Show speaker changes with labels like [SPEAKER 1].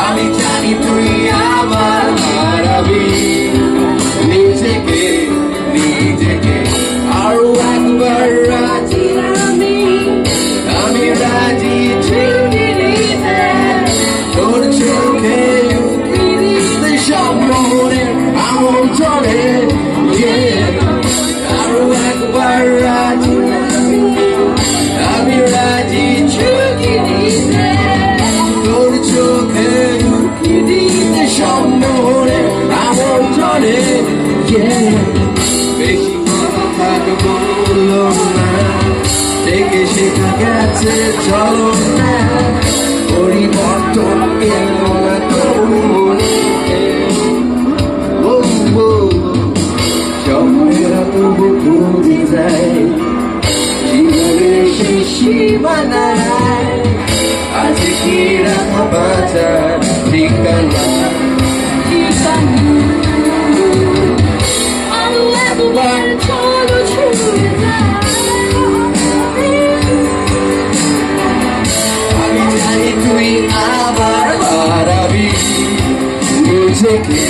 [SPEAKER 1] আমি জানি তুই আমার হারাবি নিজেকে নিজেকে আরো একবার রাজি আমি রাজি ছেড়ে দিতে তোর চোখে সব মোহরে আমল চলে আরো একবার রাজি আমি রাজি ছেড়ে দিতে তোর চোখে দিতে সব মোহরে আমল চলে বেশি কথা বললো না থেকে শেখা গেছে চলো না পরিবর্তন এলো না তোর মনে সময়েরা তবু খুঁজে যায় জীবনের সেই সীমানায় আজ কি রাখা বাঁচার ঠিকানা আমি জানি তুই আবার হারাবি নিজেকে